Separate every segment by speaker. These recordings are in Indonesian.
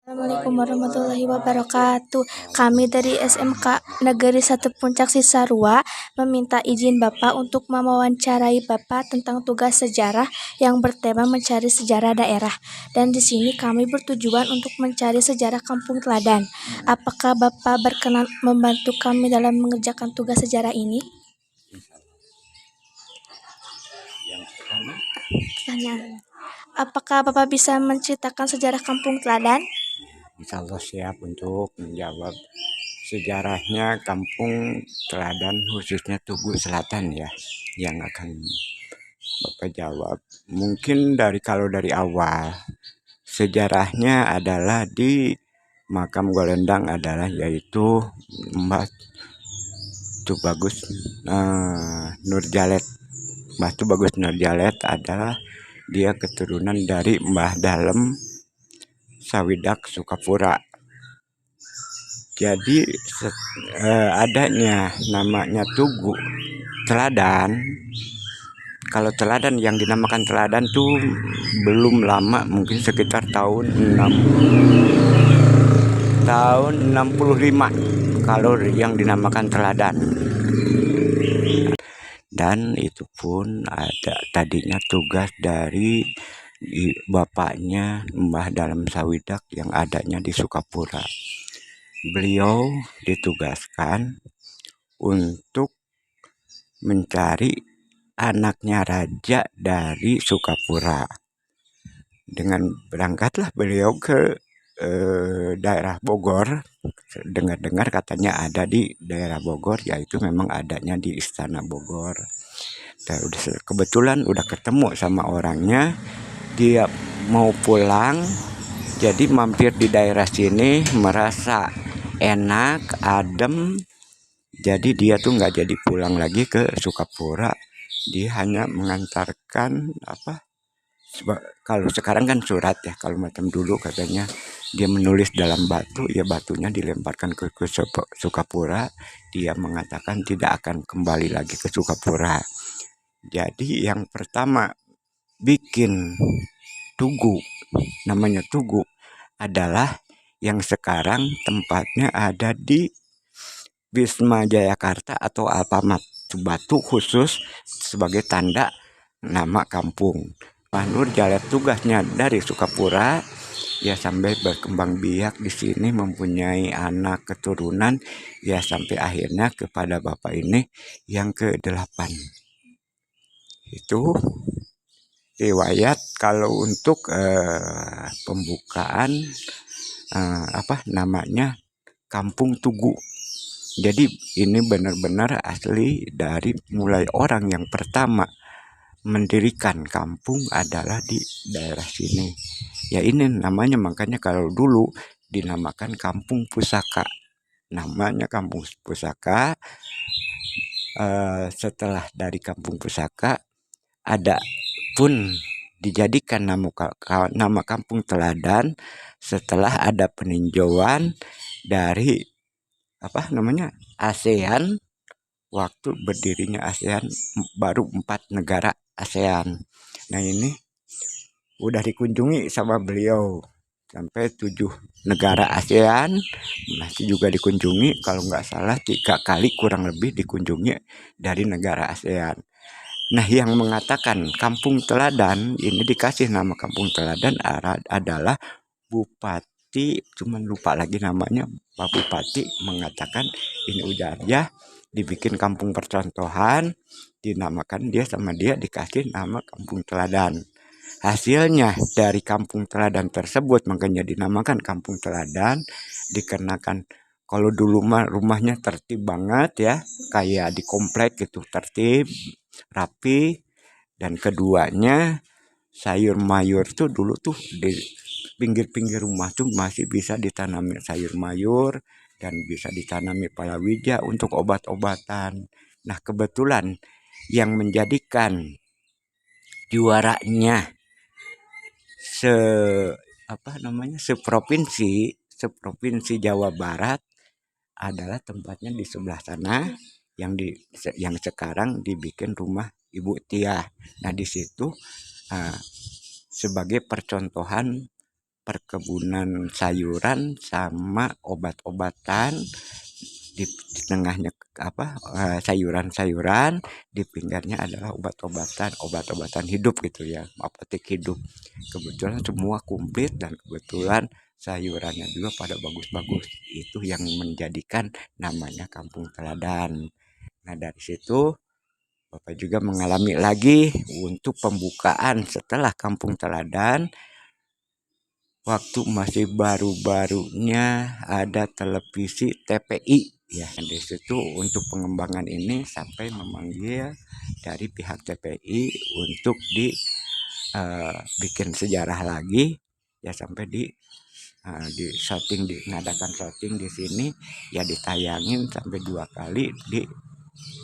Speaker 1: Assalamualaikum warahmatullahi wabarakatuh. Kami dari SMK Negeri 1 Puncak Cisarua meminta izin Bapak untuk mewawancarai Bapak tentang tugas sejarah yang bertema mencari sejarah daerah. Dan di sini kami bertujuan untuk mencari sejarah Kampung Teladan. Apakah Bapak berkenan membantu kami dalam mengerjakan tugas sejarah ini?
Speaker 2: Yang pertama,
Speaker 1: Pertanyaan. Apakah Bapak bisa menceritakan sejarah Kampung Teladan?
Speaker 2: insya Allah siap untuk menjawab sejarahnya Kampung Teladan, khususnya Tugu Selatan ya, yang akan Bapak jawab. Mungkin kalau dari awal, sejarahnya adalah di makam Golendang adalah yaitu Mbah Tubagus Nurjalet. Mbah Tubagus Nurjalet adalah dia keturunan dari Mbah Dalem Sawidak Sukapura. Jadi adanya namanya Tugu Teladan. Kalau teladan yang dinamakan teladan tuh belum lama, mungkin sekitar tahun 65 kalau yang dinamakan teladan. Dan itu pun ada tadinya tugas dari bapaknya Mbah Dalem Sawidak yang adanya di Sukapura. Beliau ditugaskan untuk mencari anaknya raja dari Sukapura. Dengan berangkatlah beliau ke daerah Bogor. Dengar-dengar katanya ada di daerah Bogor, yaitu memang adanya di Istana Bogor. Dan kebetulan udah ketemu sama orangnya, dia mau pulang, jadi mampir di daerah sini, merasa enak, adem. Jadi dia tuh nggak jadi pulang lagi ke Sukapura. Dia hanya mengantarkan kalau sekarang kan surat ya, kalau macam dulu katanya dia menulis dalam batu, ya batunya dilemparkan ke Sukapura. Dia mengatakan tidak akan kembali lagi ke Sukapura. Jadi yang pertama bikin tugu, namanya Tugu, adalah yang sekarang tempatnya ada di Wisma Jayakarta atau Alfamart. Batu khusus sebagai tanda nama kampung. Mbah Nurjalet tugasnya dari Sukapura, ya sampai berkembang biak di sini, mempunyai anak keturunan, ya sampai akhirnya kepada bapak ini yang ke-8. Itu riwayat kalau untuk pembukaan namanya Kampung Tugu. Jadi ini benar-benar asli dari mulai orang yang pertama mendirikan kampung adalah di daerah sini. Ya ini namanya, makanya kalau dulu dinamakan Kampung Pusaka. Namanya Kampung Pusaka. Setelah dari Kampung Pusaka ada pun dijadikan nama Kampung Teladan setelah ada peninjauan dari ASEAN. Waktu berdirinya ASEAN baru 4 negara ASEAN. Nah ini udah dikunjungi sama beliau sampai 7 negara ASEAN, masih juga dikunjungi, kalau nggak salah 3 kali kurang lebih dikunjungi dari negara ASEAN. Nah yang mengatakan Kampung Teladan ini dikasih nama Kampung Teladan adalah Bupati, cuman lupa lagi namanya. Pak Bupati mengatakan ini ujarnya dibikin kampung percontohan, dinamakan dia sama dia dikasih nama Kampung Teladan. Hasilnya dari Kampung Teladan tersebut makanya dinamakan Kampung Teladan, dikarenakan kalau dulu mah rumahnya tertib banget ya, kayak di komplek gitu, tertib, rapi. Dan keduanya sayur mayur tuh dulu tuh di pinggir-pinggir rumah tuh masih bisa ditanami sayur mayur dan bisa ditanami palawija untuk obat-obatan. Nah kebetulan yang menjadikan juaranya seprovinsi Jawa Barat adalah tempatnya di sebelah sana, yang sekarang dibikin rumah Ibu Tia. Nah di situ sebagai percontohan perkebunan sayuran sama obat-obatan di tengahnya sayuran-sayuran, di pinggirnya adalah obat-obatan hidup gitu ya, apotek hidup. Kebetulan semua komplit dan kebetulan sayurannya juga pada bagus-bagus. Itu yang menjadikan namanya Kampung Teladan. Nah, dari situ Bapak juga mengalami lagi untuk pembukaan setelah Kampung Teladan. Waktu masih baru-barunya ada televisi TPI ya, di situ untuk pengembangan ini sampai memanggil dari pihak TPI untuk bikin sejarah lagi ya, sampai di syuting, ngadakan syuting di sini ya, ditayangin sampai 2 kali di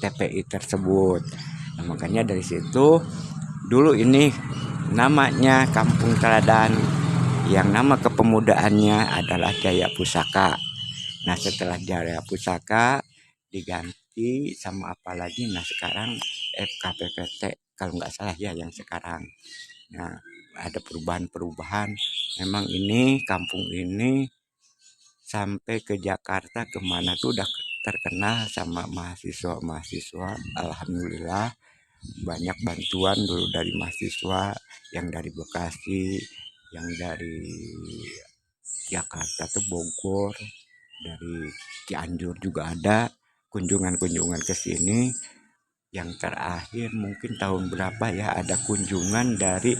Speaker 2: TPI tersebut. Nah, makanya dari situ dulu ini namanya Kampung Teladan, yang nama kepemudaannya adalah Jaya Pusaka. Nah, setelah Jaya Pusaka diganti sama apa lagi? Nah, sekarang FKPPT kalau nggak salah ya yang sekarang. Nah, ada perubahan-perubahan. Memang ini kampung ini sampai ke Jakarta kemana tuh udah terkenal sama mahasiswa-mahasiswa. Alhamdulillah banyak bantuan dulu dari mahasiswa yang dari Bekasi, yang dari Jakarta tuh Bogor, dari Cianjur juga ada kunjungan-kunjungan ke sini. Yang terakhir mungkin tahun berapa ya, ada kunjungan dari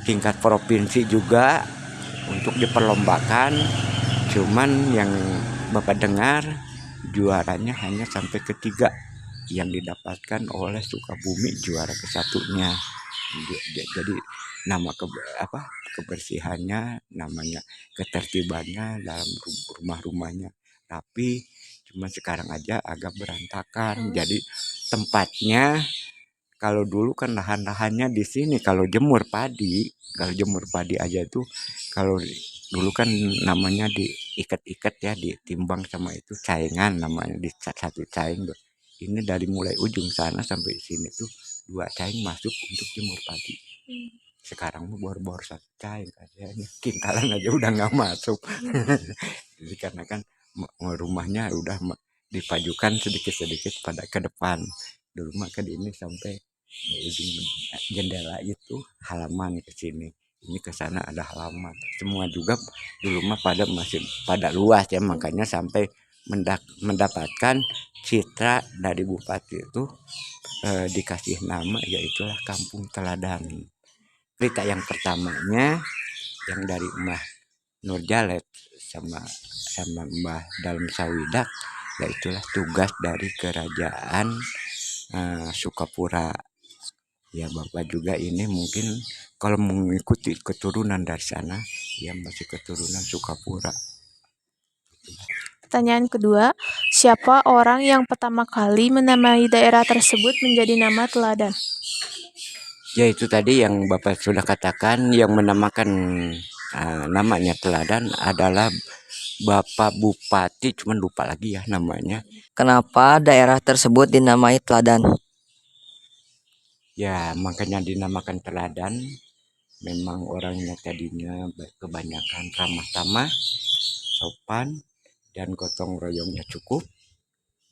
Speaker 2: tingkat provinsi juga untuk diperlombakan. Cuman yang Bapak dengar juaranya hanya sampai ketiga, yang didapatkan oleh Sukabumi juara kesatunya. Jadi nama kebersihannya, namanya ketertibannya dalam rumah-rumahnya rapi. Cuma sekarang aja agak berantakan. Jadi tempatnya, kalau dulu kan lahan-lahannya di sini kalau jemur padi aja tuh, kalau dulu kan namanya diikat-ikat ya, ditimbang sama itu caingan, namanya di satu caing. Ini dari mulai ujung sana sampai sini tuh 2 caing masuk untuk jemur padi. Sekarang mah bor-bor 1 caing kayaknya, kintalan aja udah nggak masuk. Jadi karena kan rumahnya udah dipajukan sedikit-sedikit pada ke depan. Dulu mah ke ini sampai ujung jendela itu halaman ke sini. Ini ke sana ada halaman. Semua juga dulu mah masih pada luas ya, makanya sampai mendapatkan citra dari bupati itu dikasih nama yaitulah Kampung Teladan. Cerita yang pertamanya yang dari Mbah Nurjalet sama Mbah Dalem Sawidak, yaitulah tugas dari kerajaan Sukapura. Ya, Bapak juga ini mungkin kalau mengikuti keturunan dari sana, ya masih keturunan Sukapura.
Speaker 3: Pertanyaan kedua, siapa orang yang pertama kali menamai daerah tersebut menjadi nama Teladan?
Speaker 2: Ya, itu tadi yang Bapak sudah katakan, yang menamakan namanya Teladan adalah Bapak Bupati, cuman lupa lagi ya namanya.
Speaker 4: Kenapa daerah tersebut dinamai Teladan?
Speaker 2: Ya, makanya dinamakan Teladan. Memang orangnya tadinya kebanyakan ramah tamah, sopan, dan gotong royongnya cukup.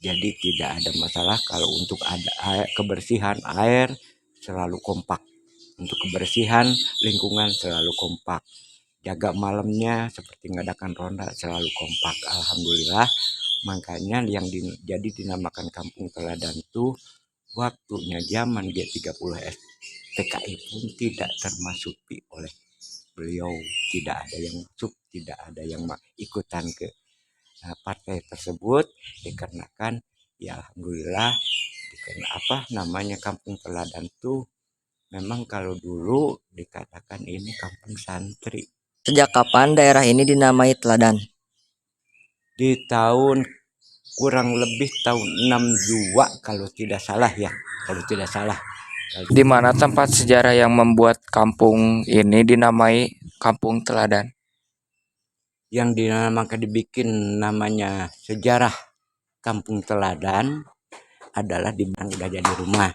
Speaker 2: Jadi tidak ada masalah kalau untuk ada kebersihan air selalu kompak. Untuk kebersihan lingkungan selalu kompak. Jaga malamnya seperti ngadakan ronda selalu kompak. Alhamdulillah. Makanya yang jadi dinamakan Kampung Teladan itu waktunya zaman G30S PKI pun tidak termasuki oleh beliau. Tidak ada yang masuk, tidak ada yang ikutan ke partai tersebut, dikarenakan ya alhamdulillah namanya Kampung Teladan tuh memang kalau dulu dikatakan ini kampung santri.
Speaker 4: Sejak kapan daerah ini dinamai Teladan?
Speaker 2: Di tahun kurang lebih tahun 62 kalau tidak salah ya,
Speaker 5: Di mana tempat sejarah yang membuat kampung ini dinamai Kampung Teladan?
Speaker 2: Yang dinamakan dibikin namanya sejarah Kampung Teladan adalah di mana udah jadi rumah.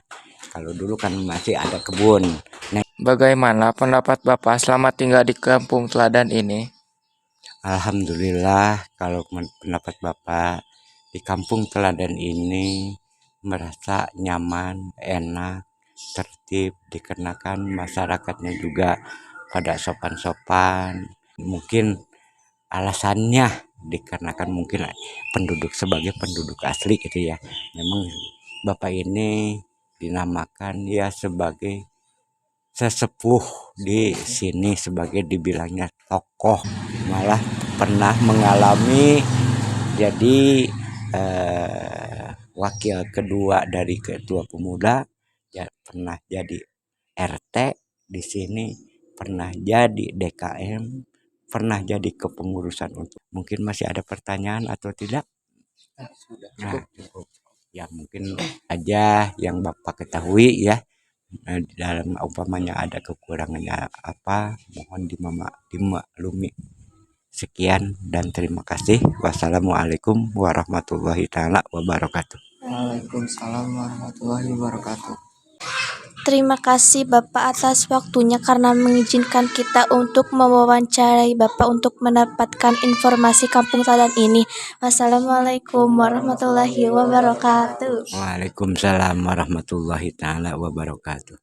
Speaker 2: Kalau dulu kan masih ada kebun. Nah,
Speaker 5: Bagaimana pendapat Bapak selama tinggal di Kampung Teladan ini?
Speaker 2: Alhamdulillah, kalau pendapat Bapak, di Kampung Teladan ini merasa nyaman, enak, tertib, dikarenakan masyarakatnya juga pada sopan-sopan. Mungkin alasannya dikarenakan mungkin sebagai penduduk asli gitu ya. Memang Bapak ini dinamakan ya sebagai sesepuh di sini, sebagai dibilangnya tokoh, malah pernah mengalami jadi wakil kedua dari ketua pemuda, ya pernah jadi RT di sini, pernah jadi DKM, pernah jadi kepengurusan. Untuk mungkin masih ada pertanyaan atau tidak? Nah, cukup. Ya mungkin aja yang Bapak ketahui ya. Dalam umpamanya ada kekurangannya apa, mohon dimaklumi. Sekian dan terima kasih. Wassalamualaikum warahmatullahi taala wabarakatuh.
Speaker 4: Waalaikumsalam warahmatullahi wabarakatuh.
Speaker 1: Terima kasih Bapak atas waktunya karena mengizinkan kita untuk mewawancarai Bapak untuk mendapatkan informasi Kampung Teladan ini. Wassalamualaikum warahmatullahi wabarakatuh.
Speaker 2: Waalaikumsalam warahmatullahi taala wabarakatuh.